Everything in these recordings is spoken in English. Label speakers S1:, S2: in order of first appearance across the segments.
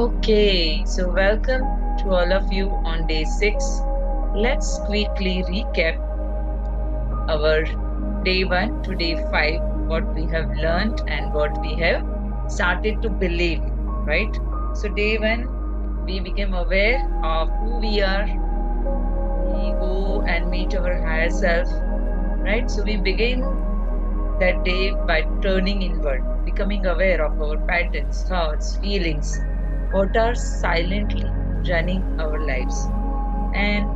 S1: Okay, so welcome to all of you on day 6. Let's quickly recap our day 1 to day 5, what we have learned and what we have started to believe in, right? So, day 1, we became aware of who we are. We go and meet our higher self, right? So, we begin that day by turning inward, becoming aware of our patterns, thoughts, feelings, what are silently running our lives. And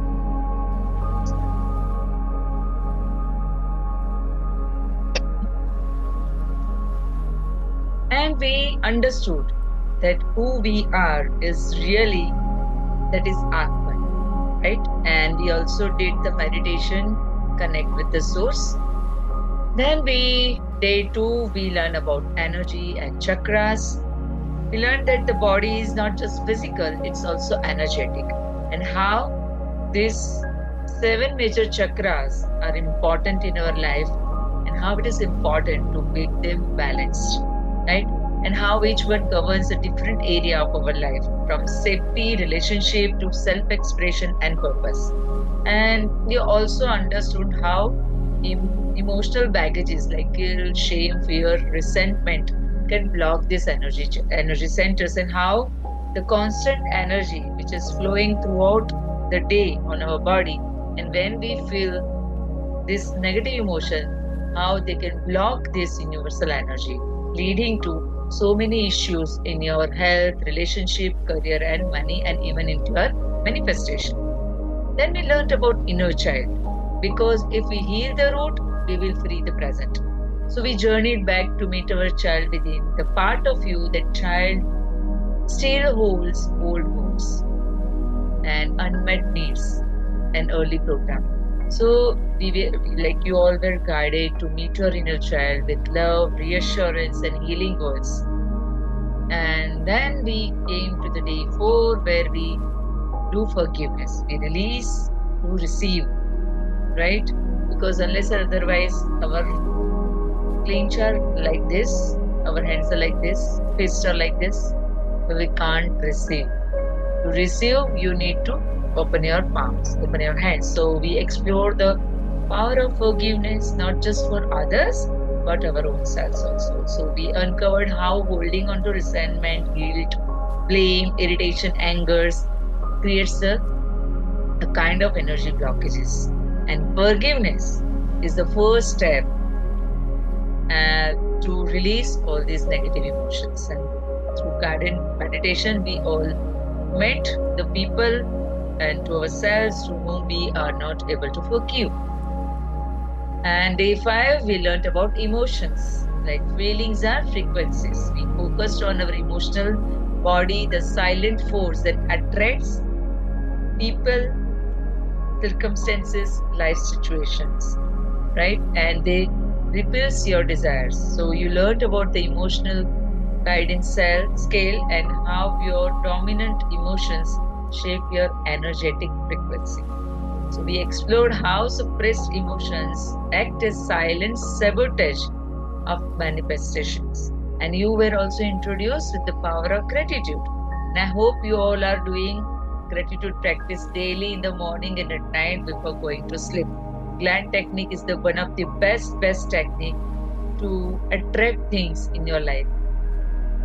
S1: we understood that who we are is really, that is Atman, right? And we also did the meditation, connect with the source. Then day 2, we learn about energy and chakras. We learned that the body is not just physical, it's also energetic. And how these 7 major chakras are important in our life, and how it is important to make them balanced, right? And how each one governs a different area of our life, from safety, relationship to self expression and purpose. And we also understood how emotional baggages like guilt, shame, fear, resentment can block these energy centers, and how the constant energy which is flowing throughout the day on our body, and when we feel this negative emotion, how they can block this universal energy, leading to so many issues in your health, relationship, career, and money, and even into your manifestation. Then we learned about inner child, because if we heal the root, we will free the present. So we journeyed back to meet our child within, the part of you that child still holds old wounds and unmet needs and early programming. So like you all were guided to meet your inner child with love, reassurance, and healing words. And then we came to the day 4, where we do forgiveness. We release to receive, right? Because unless or otherwise, our clench are like this, our hands are like this, fists are like this, so we can't receive. To receive, you need to open your palms, open your hands. So we explore the power of forgiveness, not just for others, but our own selves also. So we uncovered how holding on to resentment, guilt, blame, irritation, angers creates a kind of energy blockages. And forgiveness is the first step to release all these negative emotions. And through guided meditation, we all met the people and to ourselves to whom we are not able to forgive. And day 5, we learned about emotions. Like feelings are frequencies. We focused on our emotional body, the silent force that attracts people, circumstances, life situations, right? And they repels your desires. So you learned about the emotional guidance scale and how your dominant emotions shape your energetic frequency. So we explored how suppressed emotions act as silent sabotage of manifestations. And you were also introduced with the power of gratitude. And I hope you all are doing gratitude practice daily in the morning and at night before going to sleep. Gland technique is the one of the best technique to attract things in your life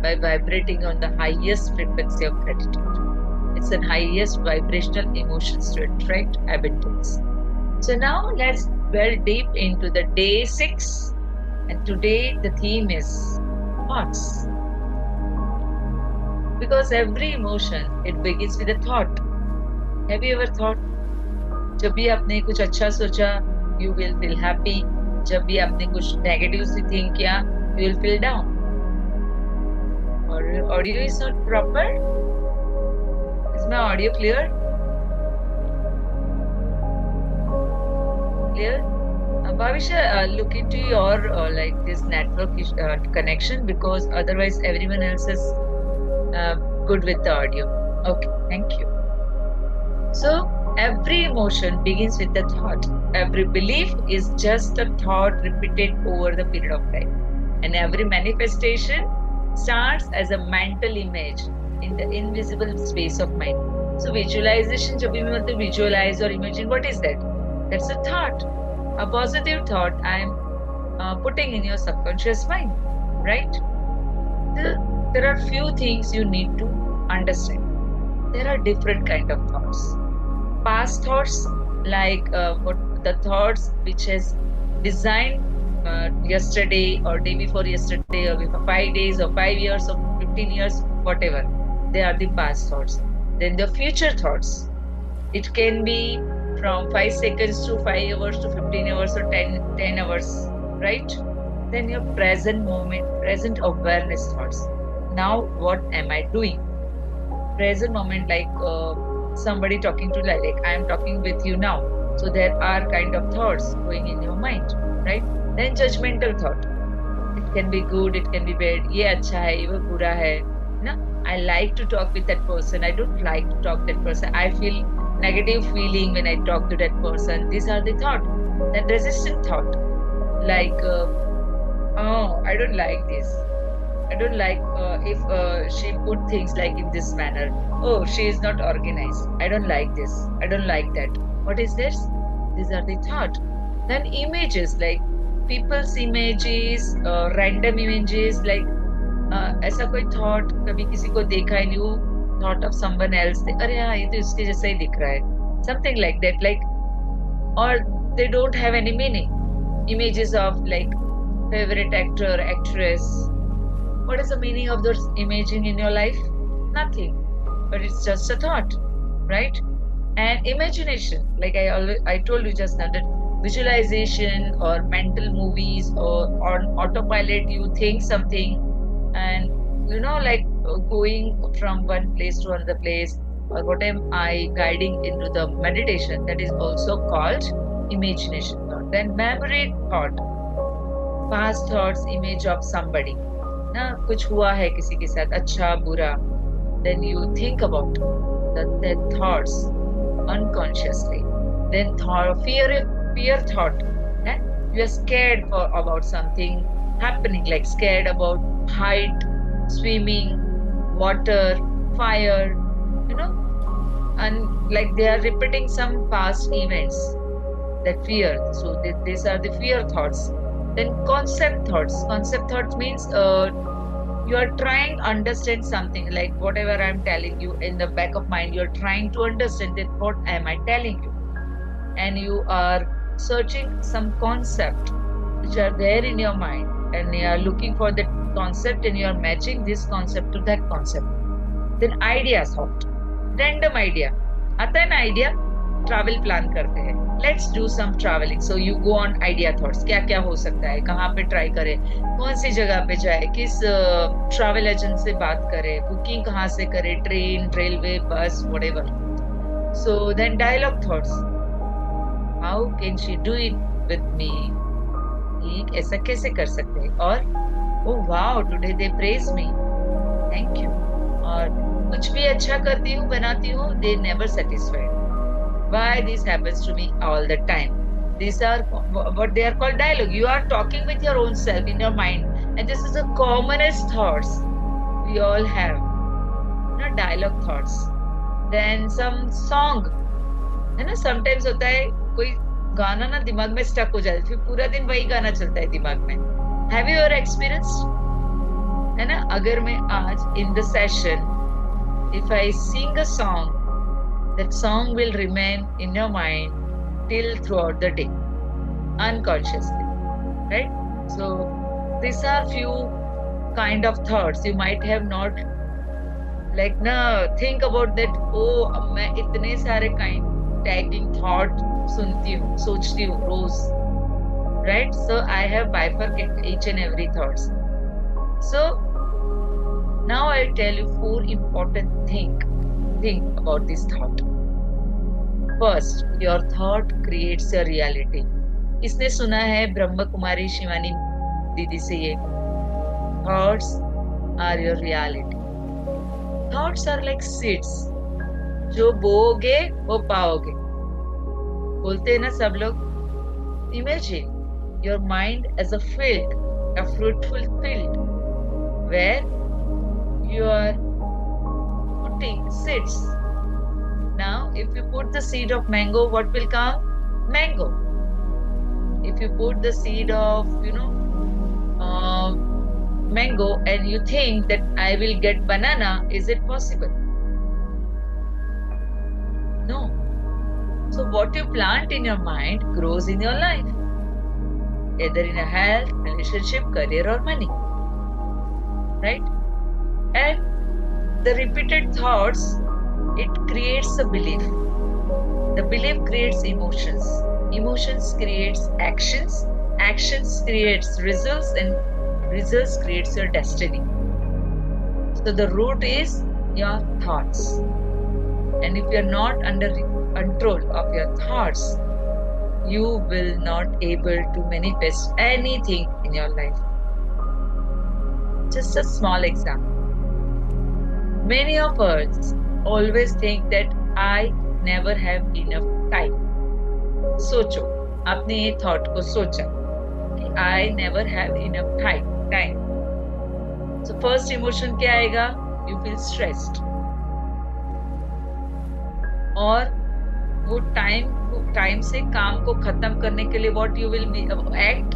S1: by vibrating on the highest frequency of gratitude. It's the highest vibrational emotions to attract abundance. So now let's delve deep into the day 6, and today the theme is thoughts. Because every emotion, it begins with a thought. Have you ever thought? जब भी आपने कुछ अच्छा सोचा, you will feel happy. जब भी आपने कुछ negative से think किया, you will feel down. Or audio is not proper. Is my audio clear? Clear? Bhavisha, look into your like this network connection, because otherwise everyone else is good with the audio. Okay, thank you. So every emotion begins with a thought. Every belief is just a thought repeated over the period of time. And every manifestation starts as a mental image in the invisible space of mind. So visualization, जब भी मैं बोलते visualize or imagine, what is that? That's a thought, a positive thought I am putting in your subconscious mind, right? There are few things you need to understand. There are different kind of thoughts. Past thoughts, like what the thoughts which has designed yesterday or day before yesterday or before 5 days or 5 years or 15 years, whatever. They are the past thoughts. Then the future thoughts. It can be from 5 seconds to 5 hours to 15 hours or 10 hours, right? Then your present moment, present awareness thoughts. Now, what am I doing? Present moment, like somebody talking to like I am talking with you now. So there are kind of thoughts going in your mind, right? Then judgmental thought. It can be good, it can be bad. ये अच्छा है, ये बुरा है, ना? I like to talk with that person. I don't like to talk that person. I feel negative feeling when I talk to that person. These are the thought. Then resistant thought, like oh, I don't like this. I don't like if she put things like in this manner. Oh, she is not organized. I don't like this. I don't like that. What is this? These are the thought. Then images, like people's images, random images, like ऐसा कोई thought कभी किसी को देखा है you thought of someone else, अरे हाँ ये तो इसके जैसा ही दिख रहा है, something like that, like, or they don't have any meaning. Images of like favorite actor, actress. What is the meaning of those imaging in your life? Nothing, but it's just a thought, right? And imagination, like I told you just now, that visualization or mental movies or on autopilot, you think something and like going from one place to another place, or what am I guiding into the meditation, that is also called imagination thought. Then memory thought, past thoughts, image of somebody, ना कुछ हुआ है किसी के साथ अच्छा बुरा, then you think about the thoughts unconsciously. Then fear thought, you are scared about something happening, like scared about height, swimming, water, fire, and like they are repeating some past events, that fear. So these are the fear thoughts. Then concept thoughts means you are trying to understand something, like whatever I'm telling you in the back of mind, you're trying to understand that what am I telling you, and you are searching some concept which are there in your mind, and you are looking for that concept and you are matching this concept to that concept. Then idea thought, random idea, आता है ना idea, travel plan करते हैं, let's do some traveling, so you go on idea thoughts, क्या क्या हो सकता है, कहाँ पे ट्राई करें, कौन सी जगह पे जाए, किस ट्रैवल एजेंट से बात करें, बुकिंग कहाँ से करें, ट्रेन, रेलवे, बस, whatever. So then dialogue thoughts, how can she do it with me, ठीक ऐसा कैसे कर सकते हैं, और oh wow, today they praise me, thank you, और कुछ भी अच्छा करती हूँ, बनाती हूँ, they never satisfied. Why this happens to me all the time? These are what they are called dialogue. You are talking with your own self in your mind, and this is the commonest thoughts we all have. Dialogue thoughts. Then some song, है ना? Sometimes होता है कोई गाना ना दिमाग में stuck हो जाता है, फिर पूरा दिन वही गाना चलता है दिमाग में. Have you ever experienced? है ना? अगर मैं आज in the session, if I sing a song, that song will remain in your mind till throughout the day, unconsciously, right? So these are few kind of thoughts you might have not, like think about that. Oh, मैं इतने सारे kind tagging thought सुनती हूँ, सोचती हूँ रोज, right? So I have bifurcated each and every thoughts. So now I'll tell you 4 important things about this thought. First, your thought creates a reality. किसने सुना है ब्रह्म कुमारी शिवानी दीदी से ये? Thoughts are your reality. Thoughts are like seeds. जो बोओगे वो पाओगे. बोलते हैं ना सब लोग. Imagine your mind as a field, a fruitful field, where you are seeds. Now, if you put the seed of mango, what will come? Mango. If you put the seed of, mango and you think that I will get banana, is it possible? No. So what you plant in your mind grows in your life, either in a health, relationship, career, or money. Right? And the repeated thoughts, it creates a belief. The belief creates emotions. Emotions creates actions. Actions creates results, and results creates your destiny. So the root is your thoughts. And if you are not under control of your thoughts, you will not able to manifest anything in your life. Just a small example. Many of us always think that I never have enough time. सोचो, आपने ये thought को सोचा कि I never have enough time. So first emotion क्या आएगा? You feel stressed. और वो टाइम से काम को खत्म करने के लिए what you will act,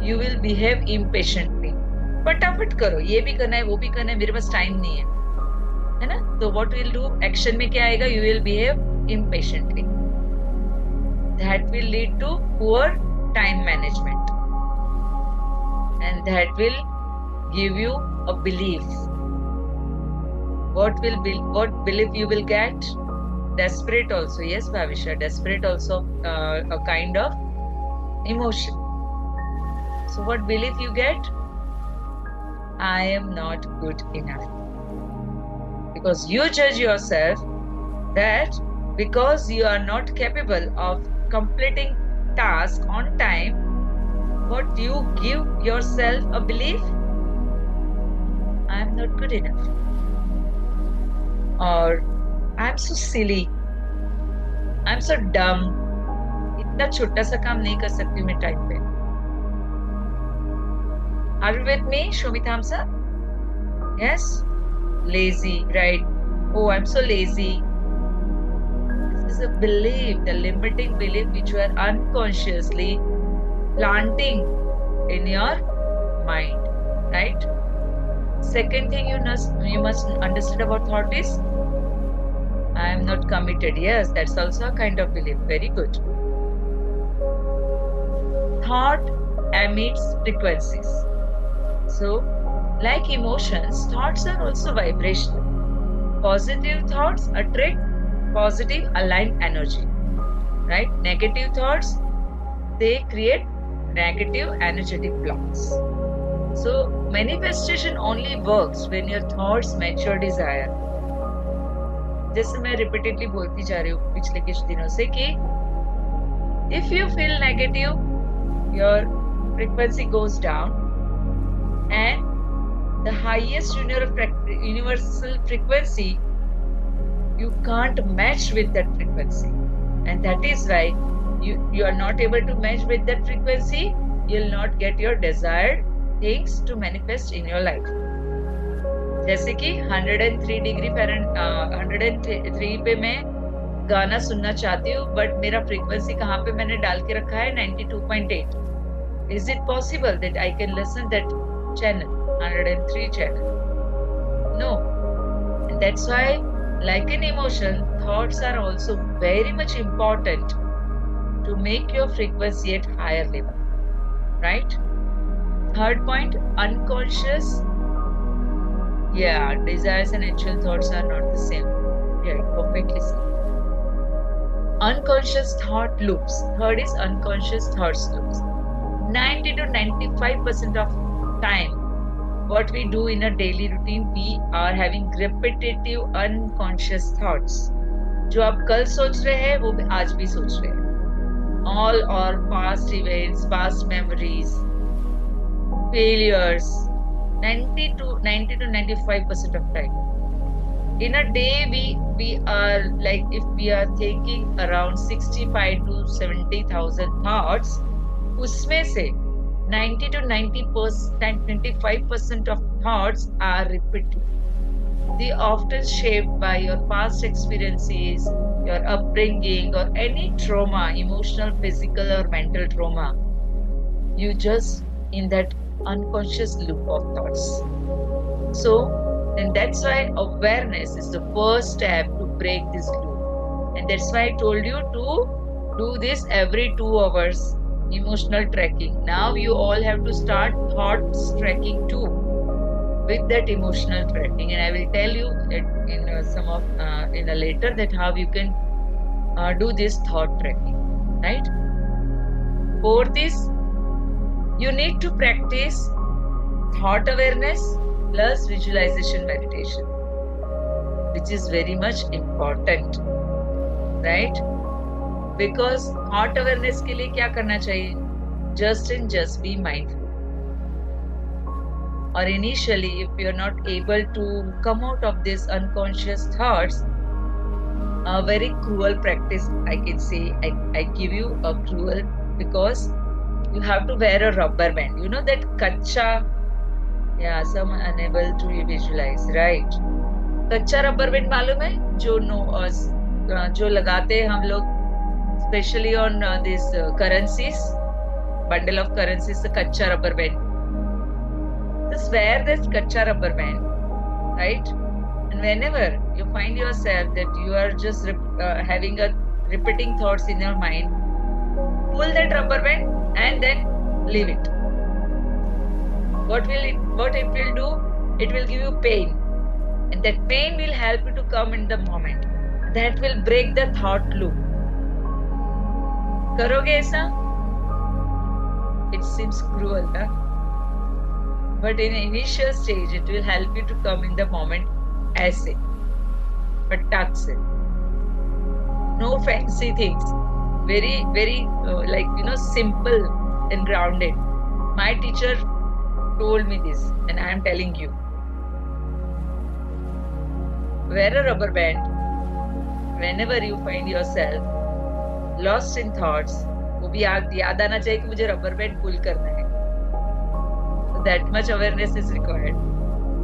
S1: you will behave impatiently. फटाफट करो, ये भी करना है, वो भी करना है, मेरे पास टाइम नहीं है ना? तो what will do? Action में क्या आएगा? You will behave impatiently. That will lead to poor time management, and that will give you a belief. What belief you will get? Desperate also. Yes, Bhavisha, desperate also a kind of emotion. So what belief you get? I am not good enough. Because you judge yourself that because you are not capable of completing task on time, what you give yourself a belief? I am not good enough. Or I am so silly. I am so dumb. इतना छोटा सा काम नहीं कर सकती मैं time पे. Are you with me, Shomita Hamsa? Yes? Lazy, right? Oh, I'm so lazy. This is a belief, the limiting belief which you are unconsciously planting in your mind, right? Second thing you must understand about thought is, I am not committed. Yes, that's also a kind of belief. Very good. Thought emits frequencies. So, like emotions, thoughts are also vibrational. Positive thoughts attract positive aligned energy, right? Negative thoughts, they create negative energetic blocks. So, manifestation only works when your thoughts match your desire. जैसे मैं repeatedly बोलती जा रही हूँ पिछले कुछ दिनों से कि if you feel negative, your frequency goes down, and the highest universal frequency, you can't match with that frequency, and that is why you are not able to match with that frequency. You'll not get your desired things to manifest in your life. जैसे कि 103 degree 103 पे मैं गाना सुनना चाहती हूँ, but मेरा frequency कहाँ पे मैंने डाल के रखा है 92.8. Is it possible that I can listen that channel, 103 channel? No. And that's why, like an emotion, thoughts are also very much important to make your frequency at higher level, right? Third point, unconscious. Yeah, desires and actual thoughts are not the same. Yeah, perfectly same. Unconscious thought loops. Third is unconscious thoughts loops. 90 to 95% of time, what we do in a daily routine, we are having repetitive unconscious thoughts. जो आप कल सोच रहे हैं, वो आज भी सोच रहे हैं. All our past events, past memories, failures. 90 to 95% of time. In a day, we are like, if we are thinking around 65 to 70,000 thoughts, उसमें से 90 to 95% of thoughts are repetitive. they often shaped by your past experiences, your upbringing, or any trauma, emotional, physical, or mental trauma. You just in that unconscious loop of thoughts. So, then that's why awareness is the first step to break this loop. And that's why I told you to do this every 2 hours emotional tracking. Now you all have to start thoughts tracking too with that emotional tracking. And I will tell you in in a later that how you can do this thought tracking, right? For this, you need to practice thought awareness plus visualization meditation, which is very much important, right? Because thought awareness के लिए क्या करना चाहिए? Just be mindful. Or initially, if you're not able to come out of these unconscious thoughts, a very cruel practice, I can say, I give you a cruel because you have to wear a rubber band. You know that kacha. Yeah, some unable to visualize, right? कच्चा rubber band मालूम है जो लगाते हैं हम लोग specially on this currencies bundle of currencies the kacha rubber band. Just wear this kacha rubber band, right? And whenever you find yourself that you are just having a repeating thoughts in your mind, pull that rubber band and then leave it. What it will do? It will give you pain, and that pain will help you to come in the moment. That will break the thought loop. करोगे ऐसा? It seems cruel, huh? But in initial stage, it will help you to come in the moment. ऐसे, फटाक से. No fancy things. Very, very simple and grounded. My teacher told me this, and I am telling you. Wear a rubber band whenever you find yourself lost in thoughts. वो भी याद आना चाहिए कि मुझे rubber band pull करना है. So that much awareness is required.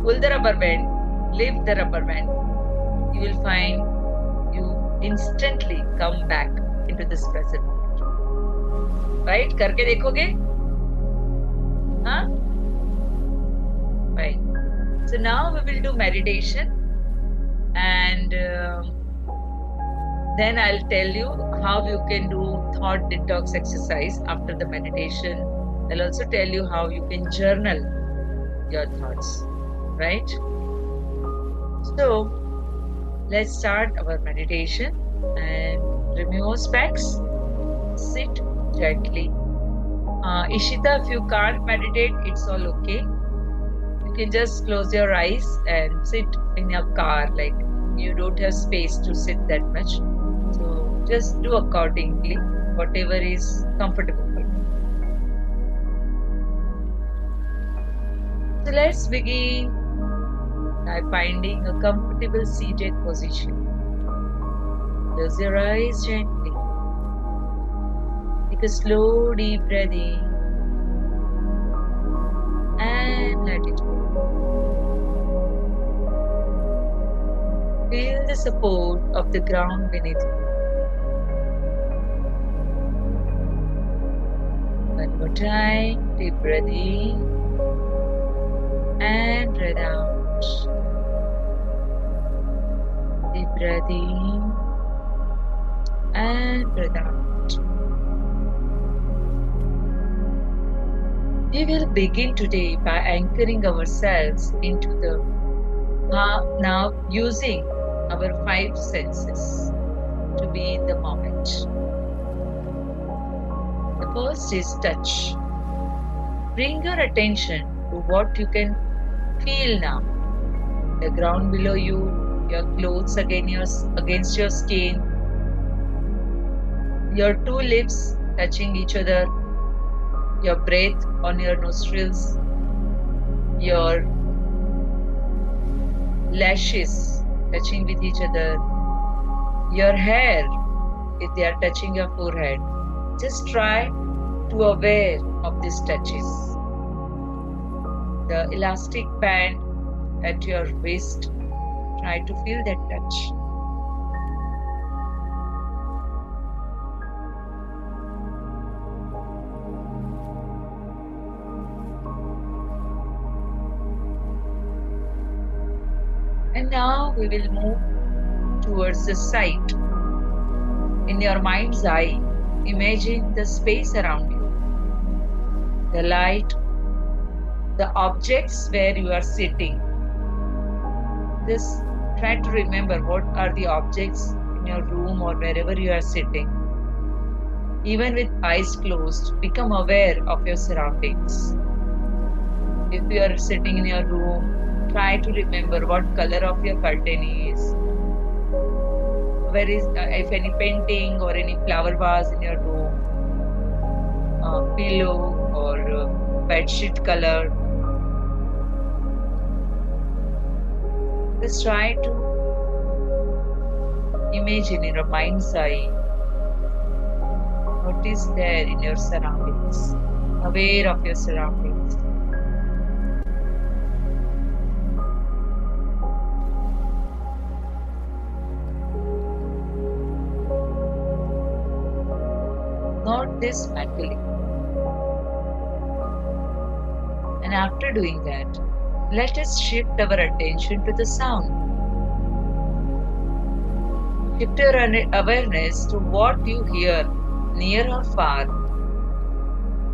S1: Pull the rubber band, leave the rubber band. You will find you instantly come back into this present moment. Right? करके देखोगे? हाँ? Right. So now we will do meditation, and then I'll tell you how you can do thought detox exercise after the meditation. I'll also tell you how you can journal your thoughts, right? So let's start our meditation, and remove your specs. Sit gently. Ishita, if you can't meditate, it's all okay. You can just close your eyes and sit in your car, like you don't have space to sit that much. So just do accordingly, whatever is comfortable for you. So let's begin by finding a comfortable seated position. Close your eyes gently. Take a slow deep breath in and let it go. Feel the support of the ground beneath you. One more time, deep breath in and breath out. Deep breath in and breath out. We will begin today by anchoring ourselves into the now using our 5 senses to be in the moment. The first is touch. Bring your attention to what you can feel now. The ground below you, your clothes against your skin, your 2 lips touching each other, your breath on your nostrils, your lashes touching with each other, your hair if they are touching your forehead. Just try to aware of these touches. The elastic band at your wrist, Try to feel that touch. And now we will move towards the sight. In your mind's eye, imagine the space around you, the light, the objects where you are sitting. Just try to remember what are the objects in your room or wherever you are sitting. Even with eyes closed, become aware of your surroundings. If you are sitting in your room, try to remember what color of your curtain is. Where is, if any painting or any flower vase in your room, pillow or bedsheet color. Just try to imagine in your mind's eye what is there in your surroundings, aware of your surroundings. Not this mentally. And after doing that, let us shift our attention to the sound. Shift your awareness to what you hear, near or far.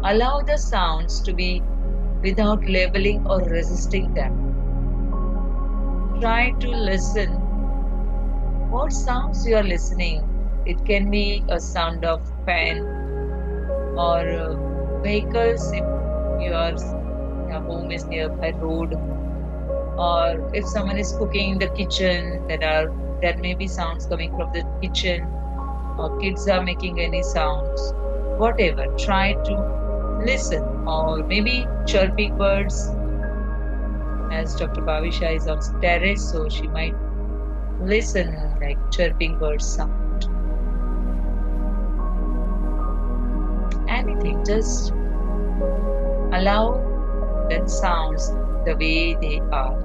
S1: Allow the sounds to be without labeling or resisting them. Try to listen. What sounds you are listening? It can be a sound of fan or vehicles if your home is near a road, or if someone is cooking in the kitchen, there may be sounds coming from the kitchen, or kids are making any sounds. Whatever, try to listen, or maybe chirping birds. As Dr. Bhavisha is on terrace, so she might listen like chirping birds sound. Anything, just allow that sounds the way they are.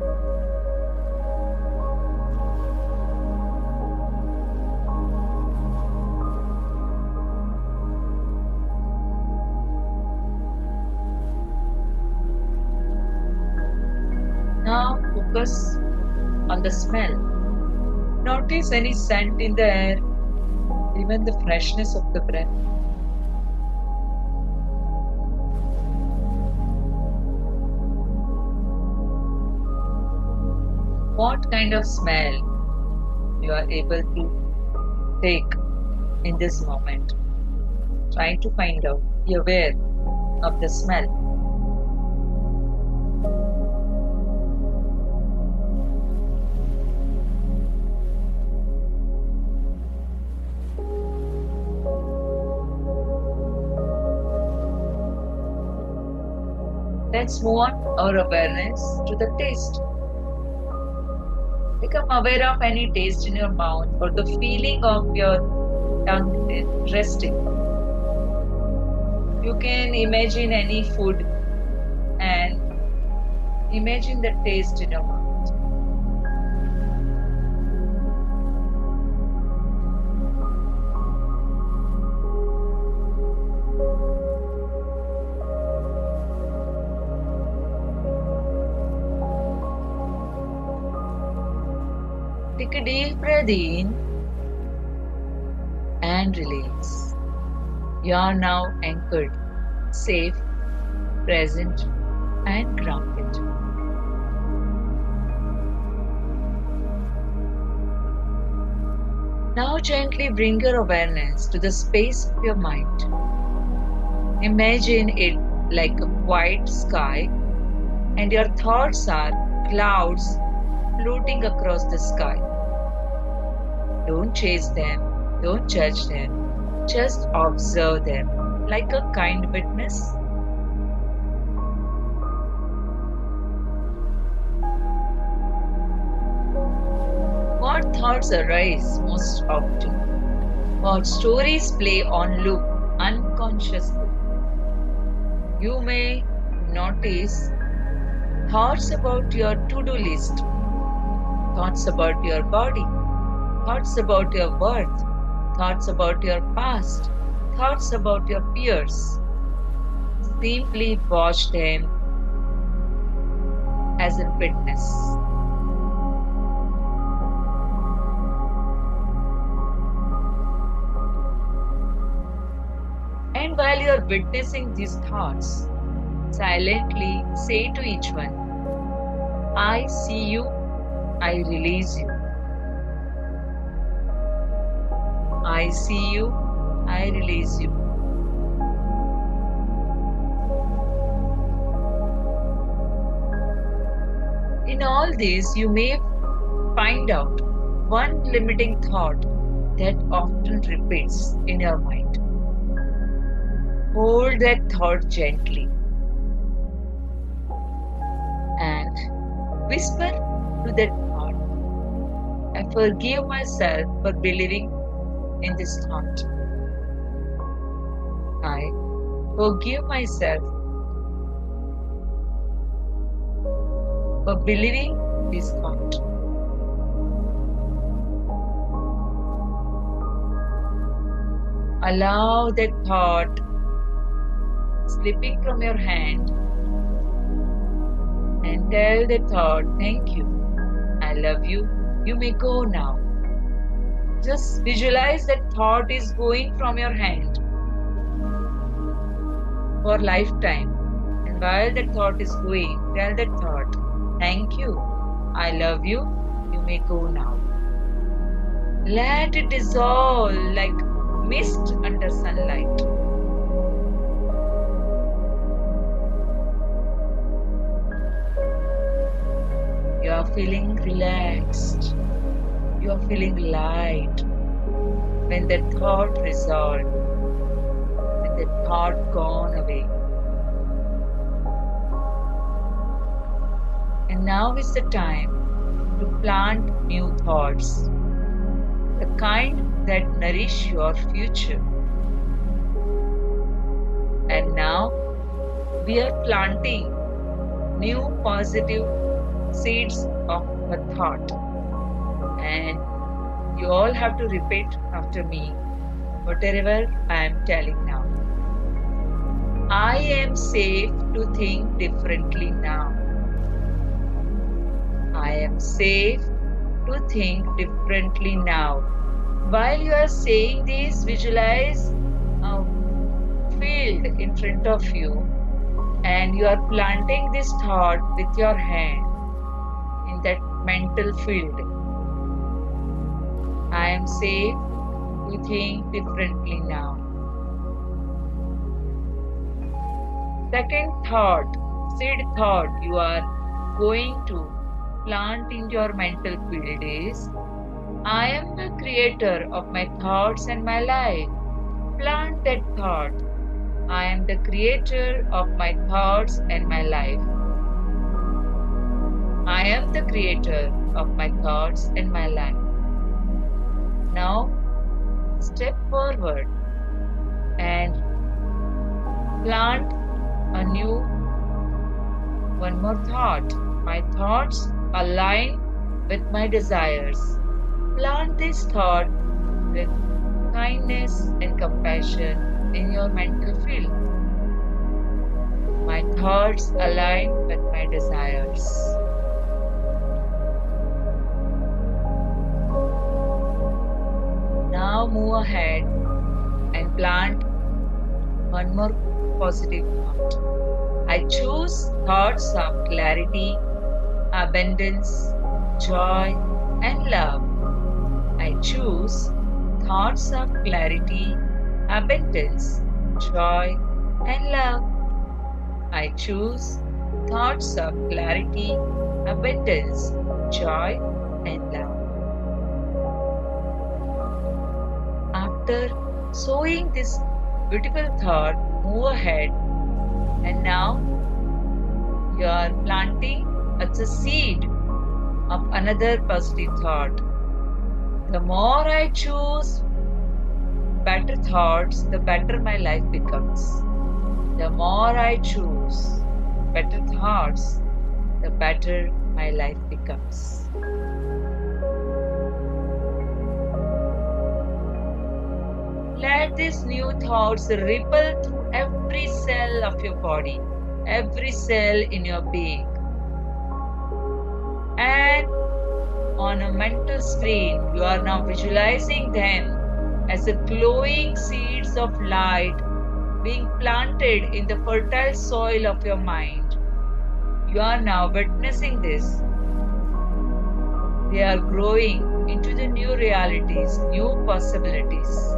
S1: Now focus on the smell. Notice any scent in the air, even the freshness of the breath. What kind of smell you are able to take in this moment? Try to find out, be aware of the smell. Let's move on our awareness to the taste. Become aware of any taste in your mouth or the feeling of your tongue resting. You can imagine any food and imagine the taste in your mouth. Take a deep breath in and release. You are now anchored, safe, present, and grounded. Now gently bring your awareness to the space of your mind. Imagine it like a white sky, and your thoughts are clouds floating across the sky. Don't chase them, don't judge them, just observe them like a kind witness. What thoughts arise most often? What stories play on loop unconsciously? You may notice thoughts about your to-do list, thoughts about your body, thoughts about your worth, thoughts about your past, thoughts about your peers. Simply watch them as a witness. And while you're witnessing these thoughts, silently say to each one, I see you, I release you. I see you, I release you. In all this, you may find out one limiting thought that often repeats in your mind. Hold that thought gently and whisper to that thought, I forgive myself for believing in this thought. I forgive myself for believing this thought. Allow that thought slipping from your hand and tell the thought, thank you, I love you, you may go now. Just visualize that thought is going from your hand for lifetime. And while that thought is going, tell that thought, thank you, I love you, you may go now. Let it dissolve like mist under sunlight. You are feeling relaxed. You are feeling light. When that thought resolved, when that thought gone away. And now is the time to plant new thoughts, the kind that nourish your future. And now we are planting new positive seeds of a thought. And you all have to repeat after me whatever I am telling now. I am safe to think differently now. I am safe to think differently now. While you are saying this, visualize a field in front of you and you are planting this thought with your hand in that mental field. I am safe to think differently now. Second thought, seed thought you are going to plant in your mental field is, I am the creator of my thoughts and my life. Plant that thought. I am the creator of my thoughts and my life. I am the creator of my thoughts and my life. Now, step forward and plant a new one more thought. My thoughts align with my desires. Plant this thought with kindness and compassion in your mental field. My thoughts align with my desires. Now move ahead and plant one more positive thought. I choose thoughts of clarity, abundance, joy, and love. I choose thoughts of clarity, abundance, joy, and love. I choose thoughts of clarity, abundance, joy, and love. After sowing this beautiful thought, move ahead and now you are planting a seed of another positive thought. The more I choose better thoughts, the better my life becomes. The more I choose better thoughts, the better my life becomes. Let these new thoughts ripple through every cell of your body, every cell in your being. And on a mental screen, you are now visualizing them as a glowing seeds of light being planted in the fertile soil of your mind. You are now witnessing this. They are growing into the new realities, new possibilities.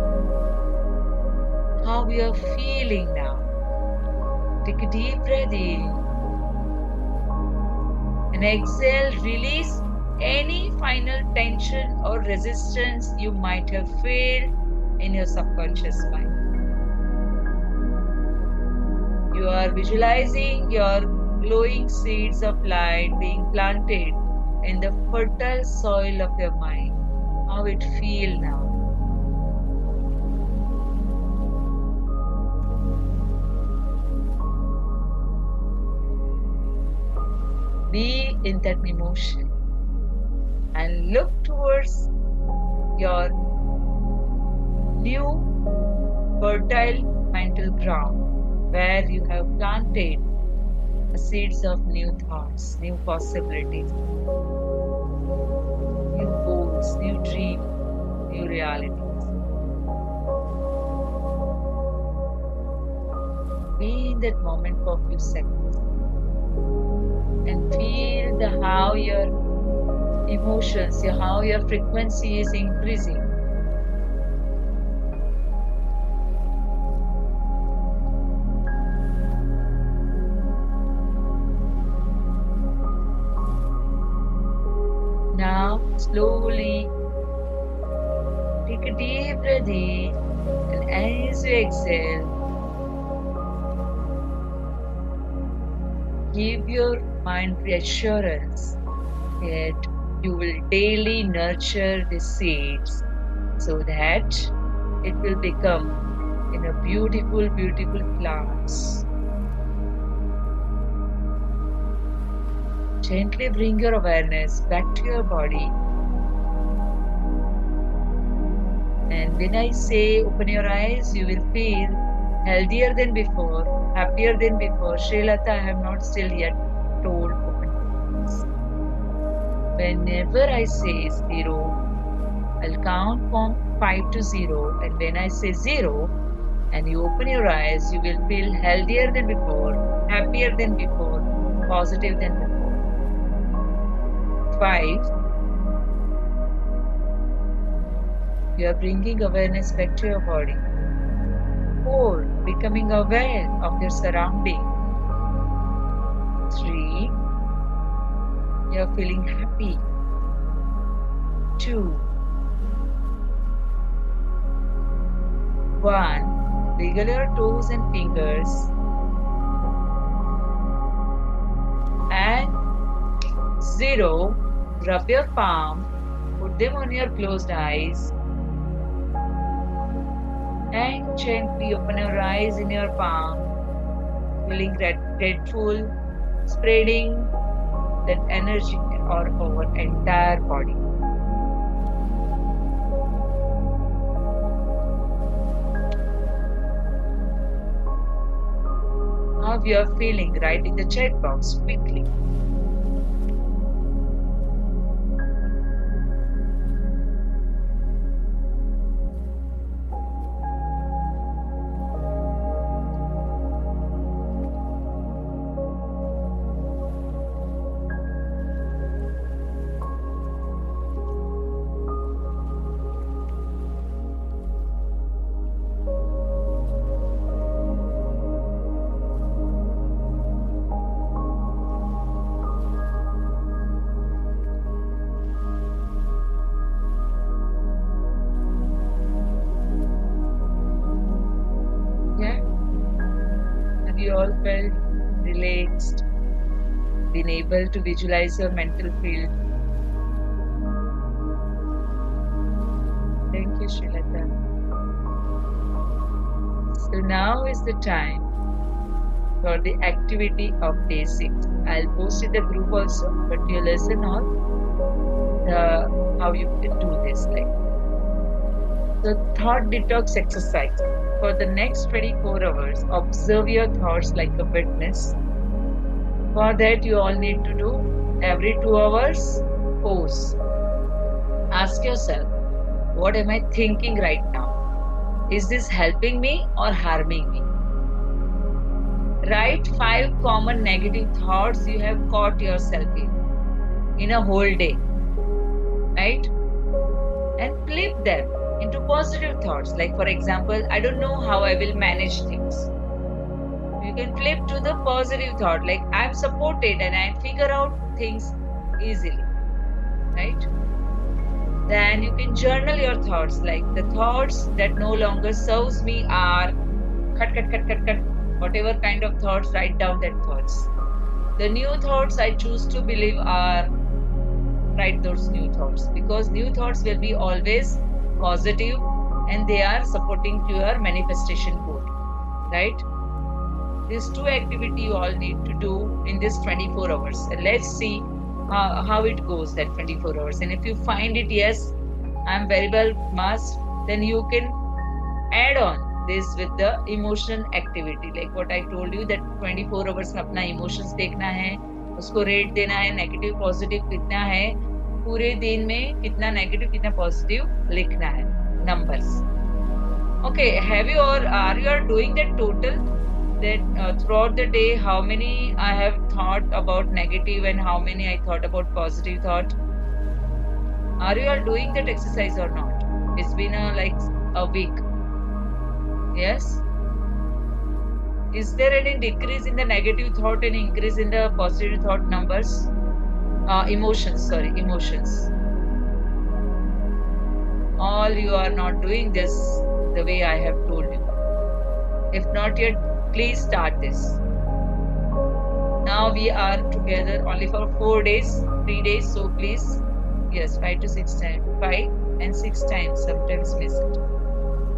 S1: How you are feeling now. Take a deep breath in and exhale, release any final tension or resistance you might have felt in your subconscious mind. You are visualizing your glowing seeds of light being planted in the fertile soil of your mind. How it feels now. Be in that emotion and look towards your new fertile mental ground where you have planted the seeds of new thoughts, new possibilities, new goals, new dreams, new realities. Be in that moment for a few seconds and feel how your emotions, how your frequency is increasing. Now, slowly take a deep breath in, and as you exhale, give your mind reassurance that you will daily nurture the seeds so that it will become in a beautiful, beautiful plants. Gently bring your awareness back to your body. And when I say open your eyes, you will feel healthier than before, happier than before. Srilata, I have not still yet told open your eyes. Whenever I say 0, I'll count from 5 to 0. And when I say 0, and you open your eyes, you will feel healthier than before, happier than before, positive than before. 5. You are bringing awareness back to your body. 4. Becoming aware of your surrounding. 3. You are feeling happy. 2. 1. Wiggle your toes and fingers. And 0. Rub your palm. Put them on your closed eyes. And gently open your eyes in your palm, feeling grateful, spreading that energy all over entire body. How you are feeling, write in the chat box quickly. You all felt relaxed, been able to visualize your mental field. Thank you, Srilata. So now is the time for the activity of day 6. I'll post in the group also, but you listen on how you can do this. So, thought detox exercise. For the next 24 hours, observe your thoughts like a witness. For that, you all need to do every 2 hours, pause. Ask yourself, what am I thinking right now? Is this helping me or harming me? Write 5 common negative thoughts you have caught yourself in a whole day, right? And flip them into positive thoughts. Like, for example, I don't know how I will manage things. You can flip to the positive thought, like, I'm supported and I figure out things easily, right? Then you can journal your thoughts, like the thoughts that no longer serves me are cut. Whatever kind of thoughts, write down that thoughts. The new thoughts I choose to believe are, write those new thoughts, because new thoughts will be always positive and they are supporting to your manifestation code, right? These 2 activities you all need to do in this 24 hours. And let's see how it goes, that 24 hours. And if you find it, yes, I'm very well must, then you can add on this with the emotion activity. Like what I told you, that 24 hours में अपना emotions देखना है, उसको rate देना है, negative positive कितना है, पूरे दिन में कितना negative कितना positive लिखना है, numbers. Okay, have you or are you doing that total, that throughout the day how many I have thought about negative and how many I thought about positive thought? Are you all doing that exercise or not? It's been like a week. Yes? Is there any decrease in the negative thought and increase in the positive thought numbers? Emotions. All you are not doing this the way I have told you. If not yet, please start this. Now we are together only for 4 days, 3 days, so please, yes, 5 to 6 times, 5 and 6 times, sometimes miss it.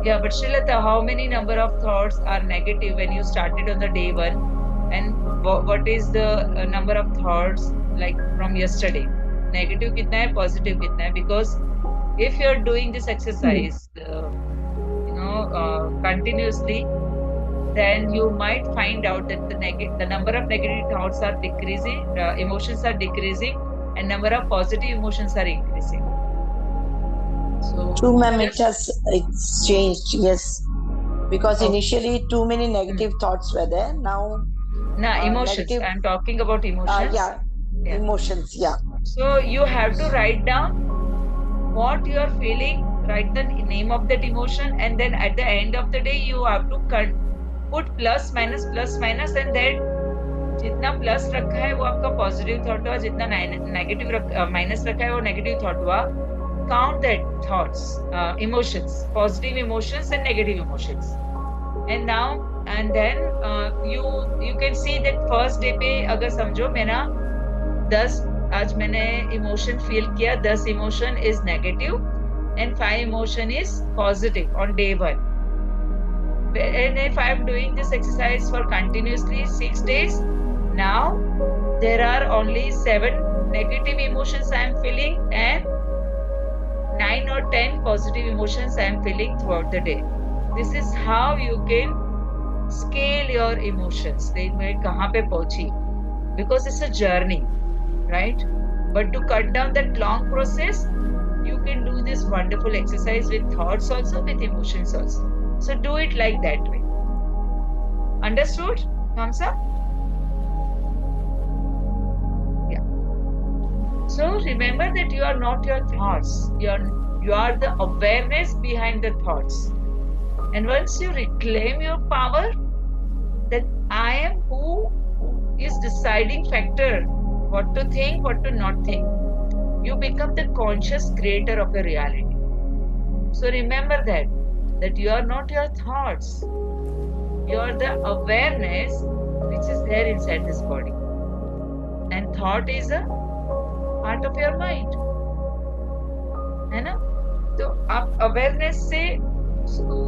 S1: Yeah, but Srilata, how many number of thoughts are negative when you started on the day 1? And what is the number of thoughts like from yesterday? Negative kitna hai, positive kitna hai? Because if you're doing this exercise, continuously, then you might find out that the number of negative thoughts are decreasing, emotions are decreasing, and number of positive emotions are increasing. So
S2: true, ma'am, it's changed, yes. Because initially too many negative thoughts were there. Now
S1: emotions. Negative, I'm talking about emotions.
S2: Emotions, yeah.
S1: So you have to write down what you are feeling, write the name of that emotion, and then at the end of the day you have to put plus minus, and then जितना plus रखा है वो आपका positive thought हुआ, जितना negative minus रखा है वो नेगेटिव थॉट हुआ. Count that thoughts, emotions, positive emotions and negative emotions. And now and then you can see that first day पे अगर समझो मेरा 10 आज मैंने emotion feel किया, 10 emotion is negative and 5 emotion is positive on day 1. And if I am doing this exercise for continuously 6 days, now there are only 7 negative emotions I am feeling and 9 or 10 positive emotions I am feeling throughout the day. This is how you can scale your emotions. मैं कहाँ पे पहुँची? Because it's a journey, right? But to cut down that long process, you can do this wonderful exercise with thoughts also, with emotions also. So do it like that way. Understood? Thumbs up? Yeah. So remember that you are not your thoughts. You are the awareness behind the thoughts. And once you reclaim your power, that I am who is deciding factor, what to think, what to not think. You become the conscious creator of a reality. So remember that you are not your thoughts. You are the awareness which is there inside this body. And thought is a part of your mind. है ना? तो आप awareness से उसको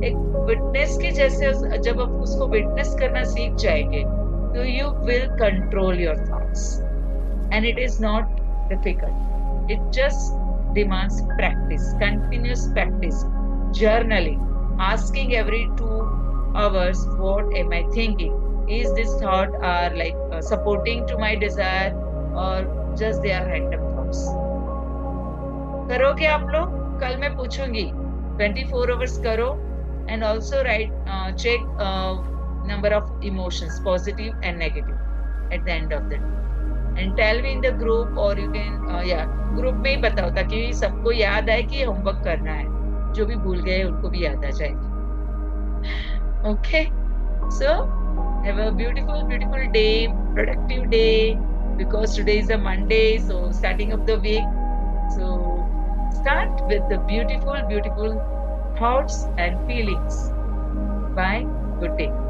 S1: एक witness के जैसे जब आप उसको witness करना सीख जाएंगे, तो you will control your thoughts. And it is not difficult. It just demands practice, continuous practice. journaling, asking every 2 hours, what am I thinking? Is this thought are like supporting to my desire or just they are random thoughts? करोगे आप लोग? कल मैं पूछूंगी 24 hours करो and also write check number of emotions positive and negative at the end of the day and tell me in the group or you can group में ही बताओ ताकि सबको याद आए कि होमवर्क करना है, जो भी भूल गए उनको भी याद आ जाएगी. Okay, so have a beautiful day, productive day, because today is a Monday, so starting of the week. So start with the beautiful thoughts and feelings. Bye. Good day.